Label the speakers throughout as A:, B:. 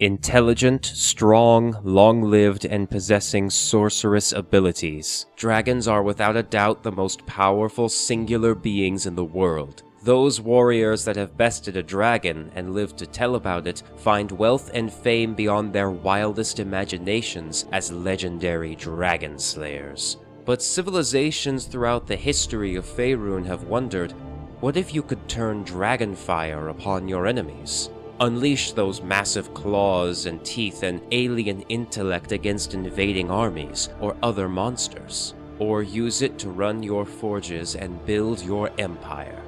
A: Intelligent, strong, long-lived, and possessing sorceress abilities, dragons are without a doubt the most powerful singular beings in the world. Those warriors that have bested a dragon and lived to tell about it find wealth and fame beyond their wildest imaginations as legendary dragon slayers. But civilizations throughout the history of Faerun have wondered, what if you could turn dragon fire upon your enemies? Unleash those massive claws and teeth and alien intellect against invading armies or other monsters, or use it to run your forges and build your empire.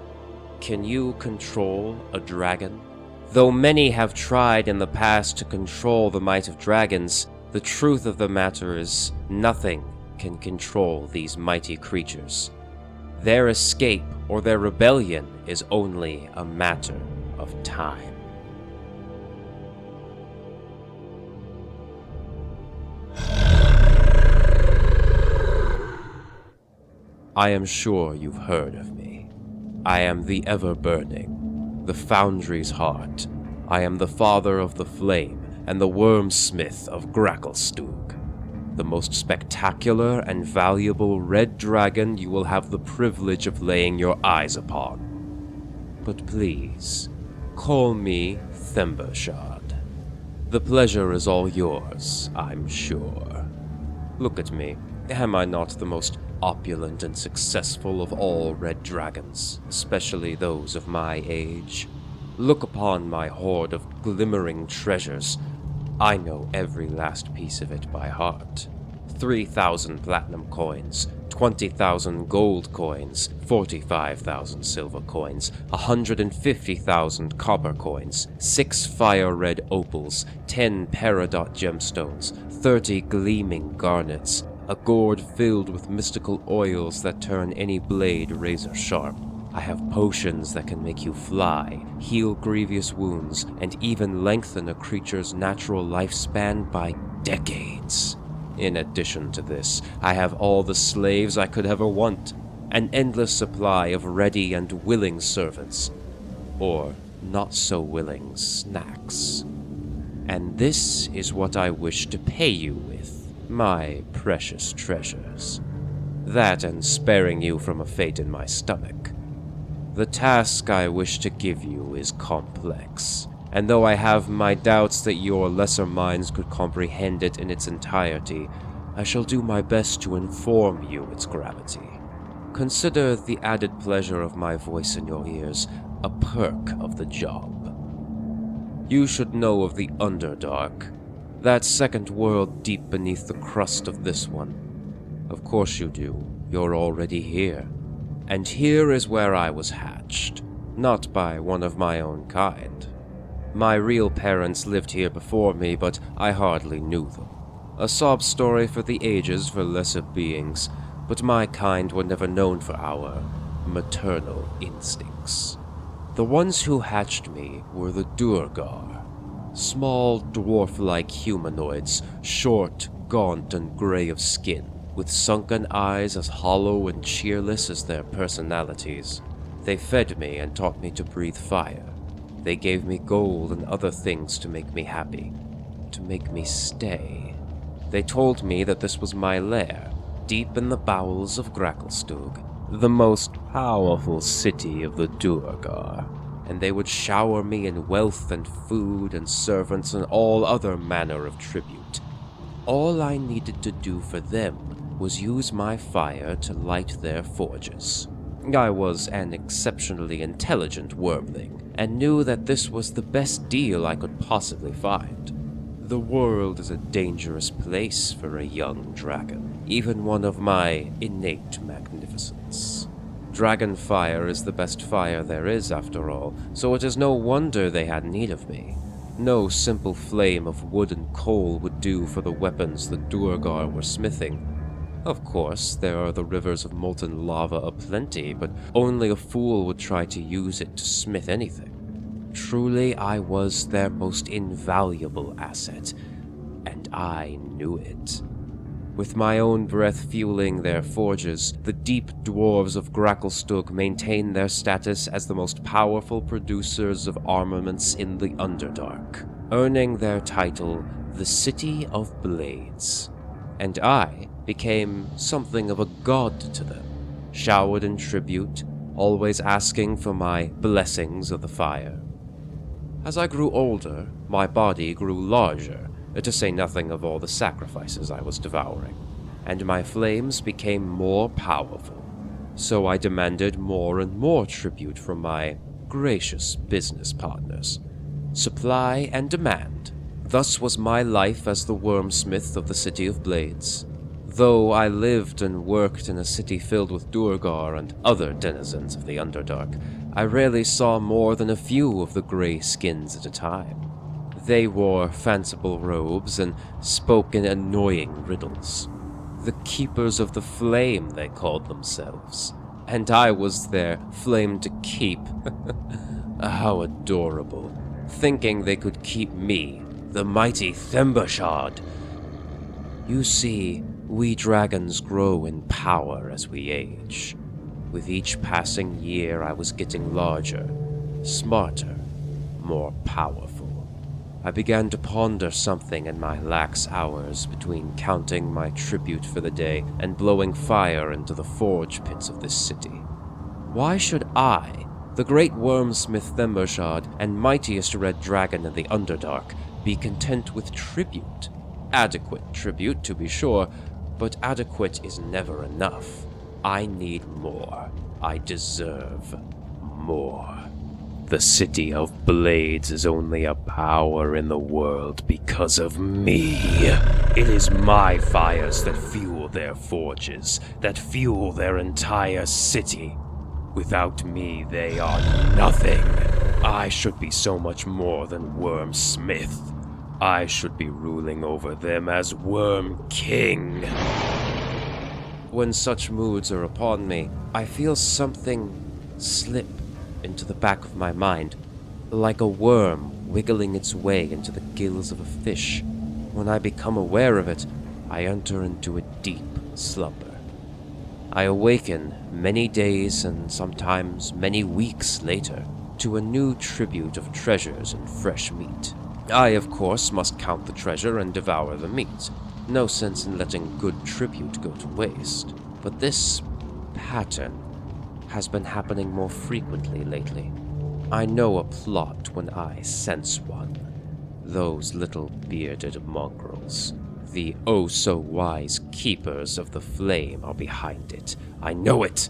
A: Can you control a dragon? Though many have tried in the past to control the might of dragons, the truth of the matter is nothing can control these mighty creatures. Their escape or their rebellion is only a matter of time. I am sure you've heard of me. I am the Ever-Burning, the Foundry's Heart. I am the Father of the Flame and the Wormsmith of Gracklestug, the most spectacular and valuable red dragon you will have the privilege of laying your eyes upon. But please, call me Themberchaud. The pleasure is all yours, I'm sure. Look at me. Am I not the most opulent and successful of all red dragons, especially those of my age? Look upon my hoard of glimmering treasures. I know every last piece of it by heart. 3,000 platinum coins, 20,000 gold coins, 45,000 silver coins, 150,000 copper coins, 6 fire-red opals, 10 peridot gemstones, 30 gleaming garnets, a gourd filled with mystical oils that turn any blade razor sharp. I have potions that can make you fly, heal grievous wounds, and even lengthen a creature's natural lifespan by decades. In addition to this, I have all the slaves I could ever want, an endless supply of ready and willing servants, or not so willing snacks. And this is what I wish to pay you with, my precious treasures. That and sparing you from a fate in my stomach. The task I wish to give you is complex, and though I have my doubts that your lesser minds could comprehend it in its entirety, I shall do my best to inform you its gravity. Consider the added pleasure of my voice in your ears a perk of the job. You should know of the Underdark, that second world deep beneath the crust of this one. Of course you do. You're already here. And here is where I was hatched, not by one of my own kind. My real parents lived here before me, but I hardly knew them. A sob story for the ages for lesser beings, but my kind were never known for our maternal instincts. The ones who hatched me were the Duergar. Small, dwarf-like humanoids, short, gaunt, and gray of skin, with sunken eyes as hollow and cheerless as their personalities. They fed me and taught me to breathe fire. They gave me gold and other things to make me happy, to make me stay. They told me that this was my lair, deep in the bowels of Gracklestug, the most powerful city of the Duergar, and they would shower me in wealth and food and servants and all other manner of tribute. All I needed to do for them was use my fire to light their forges. I was an exceptionally intelligent wormling, and knew that this was the best deal I could possibly find. The world is a dangerous place for a young dragon, even one of my innate magnificence. Dragon fire is the best fire there is, after all, so it is no wonder they had need of me. No simple flame of wood and coal would do for the weapons the Duergar were smithing. Of course, there are the rivers of molten lava aplenty, but only a fool would try to use it to smith anything. Truly, I was their most invaluable asset, and I knew it. With my own breath fueling their forges, the deep dwarves of Gracklestug maintain their status as the most powerful producers of armaments in the Underdark. earning their title the City of Blades, and I became something of a god to them, showered in tribute, always asking for my blessings of the fire. As I grew older, my body grew larger, to say nothing of all the sacrifices I was devouring, and my flames became more powerful, so I demanded more and more tribute from my gracious business partners. Supply and demand. Thus was my life as the wormsmith of the City of Blades. Though I lived and worked in a city filled with Duergar and other denizens of the Underdark, I rarely saw more than a few of the grey skins at a time. They wore fanciful robes and spoke in annoying riddles. The Keepers of the Flame, they called themselves, and I was their flame to keep. How adorable, thinking they could keep me, the mighty Themberchaud. You see, we dragons grow in power as we age. With each passing year, I was getting larger, smarter, more powerful. I began to ponder something in my lax hours between counting my tribute for the day and blowing fire into the forge pits of this city. Why should I, the great wormsmith Themberchaud and mightiest red dragon in the Underdark, be content with tribute? Adequate tribute, to be sure, but adequate is never enough. I need more. I deserve more. The City of Blades is only a power in the world because of me. It is my fires that fuel their forges, that fuel their entire city. Without me, they are nothing. I should be so much more than Wormsmith. I should be ruling over them as Worm King. When such moods are upon me, I feel something slip into the back of my mind, like a worm wiggling its way into the gills of a fish. When I become aware of it, I enter into a deep slumber. I awaken many days and sometimes many weeks later to a new tribute of treasures and fresh meat. I, of course, must count the treasure and devour the meat. No sense in letting good tribute go to waste. But this pattern has been happening more frequently lately. I know a plot when I sense one. Those little bearded mongrels, the oh-so-wise Keepers of the Flame, are behind it. I know it!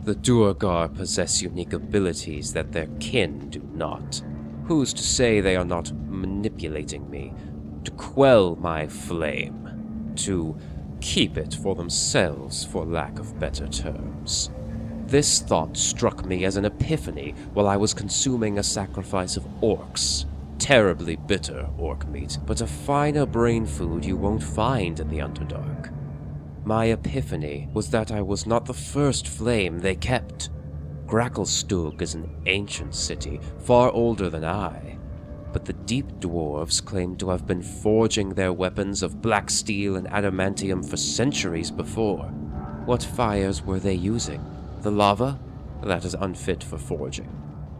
A: The Duergar possess unique abilities that their kin do not. Who's to say they are not manipulating me to quell my flame, to keep it for themselves, for lack of better terms? This thought struck me as an epiphany while I was consuming a sacrifice of orcs. Terribly bitter orc meat, but a finer brain food you won't find in the Underdark. My epiphany was that I was not the first flame they kept. Gracklstugh is an ancient city, far older than I, but the deep dwarves claim to have been forging their weapons of black steel and adamantium for centuries before. What fires were they using? The lava? That is unfit for forging.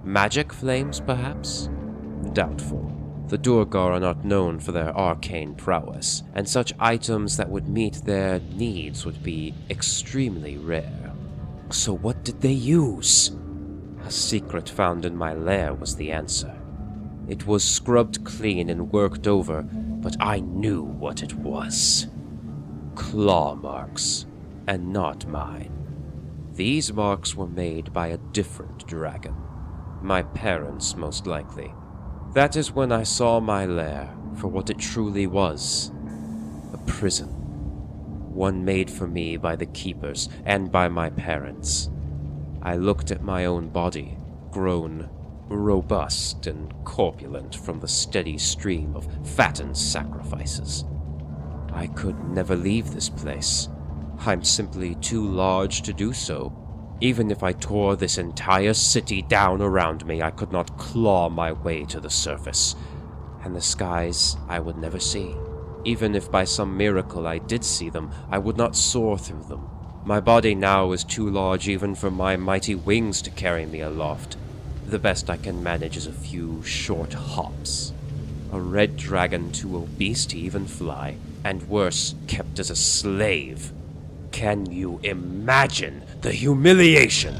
A: Magic flames, perhaps? Doubtful. The Duergar are not known for their arcane prowess, and such items that would meet their needs would be extremely rare. So what did they use? A secret found in my lair was the answer. It was scrubbed clean and worked over, but I knew what it was. Claw marks, and not mine. These marks were made by a different dragon. My parents, most likely. That is when I saw my lair for what it truly was. A prison. One made for me by the Keepers and by my parents. I looked at my own body, grown robust and corpulent from the steady stream of fattened sacrifices. I could never leave this place. I'm simply too large to do so. Even if I tore this entire city down around me, I could not claw my way to the surface. And the skies I would never see. Even if by some miracle I did see them, I would not soar through them. My body now is too large even for my mighty wings to carry me aloft. The best I can manage is a few short hops. a red dragon too obese to even fly, and worse, kept as a slave. Can you imagine the humiliation?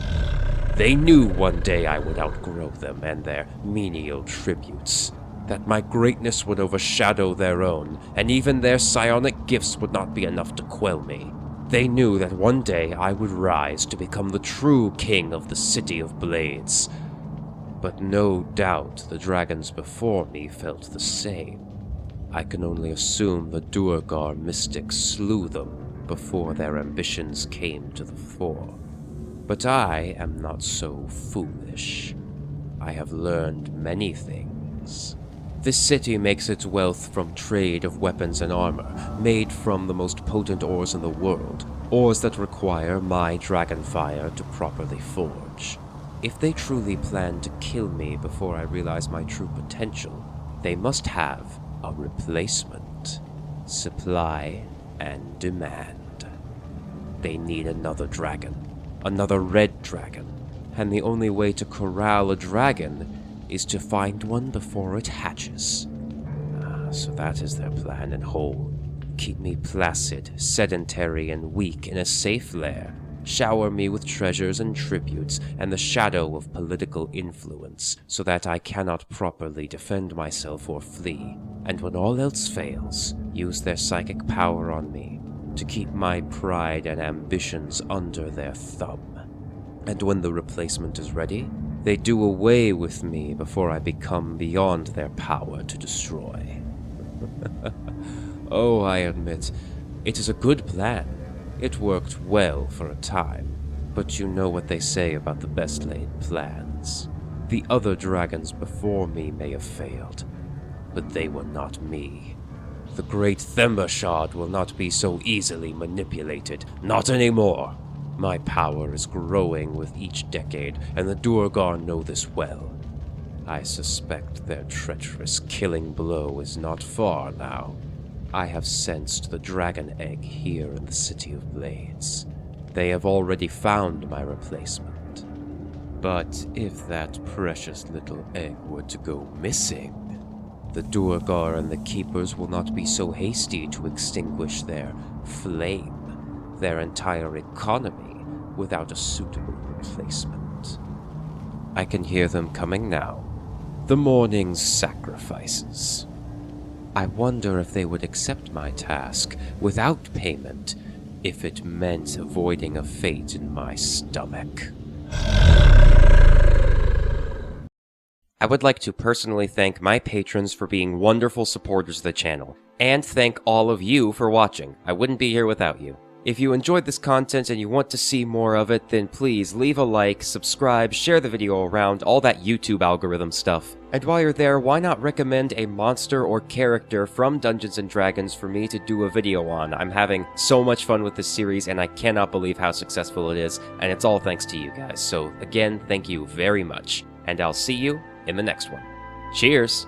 A: They knew one day I would outgrow them and their menial tributes, that my greatness would overshadow their own, and even their psionic gifts would not be enough to quell me. They knew that one day I would rise to become the true king of the City of Blades. But no doubt the dragons before me felt the same. I can only assume the Duergar mystics slew them before their ambitions came to the fore. But I am not so foolish. I have learned many things. This city makes its wealth from trade of weapons and armor, made from the most potent ores in the world, ores that require my dragonfire to properly forge. If they truly plan to kill me before I realize my true potential, they must have a replacement. Supply and demand. They need another dragon. Another red dragon, and the only way to corral a dragon is to find one before it hatches. So that is their plan in whole. Keep me placid, sedentary, and weak in a safe lair. Shower me with treasures and tributes and the shadow of political influence, so that I cannot properly defend myself or flee. And when all else fails, use their psychic power on me to keep my pride and ambitions under their thumb. And when the replacement is ready, they do away with me before I become beyond their power to destroy. Oh, I admit, it is a good plan. It worked well for a time, but you know what they say about the best laid plans. The other dragons before me may have failed, but they were not me. The great Themberchaud will not be so easily manipulated, not anymore. My power is growing with each decade, and the Duergar know this well. I suspect their treacherous killing blow is not far now. I have sensed the dragon egg here in the City of Blades. They have already found my replacement. But if that precious little egg were to go missing, the Duergar and the Keepers will not be so hasty to extinguish their flame, their entire economy, without a suitable replacement. I can hear them coming now. The morning's sacrifices. I wonder if they would accept my task without payment, if it meant avoiding a fate in my stomach. I would like to personally thank my patrons for being wonderful supporters of the channel, and thank all of you for watching. I wouldn't be here without you. If you enjoyed this content and you want to see more of it, then please leave a like, subscribe, share the video around, all that YouTube algorithm stuff. And while you're there, why not recommend a monster or character from Dungeons & Dragons for me to do a video on? I'm having so much fun with this series, and I cannot believe how successful it is, and it's all thanks to you guys. So again, thank you very much, and I'll see you in the next one. Cheers!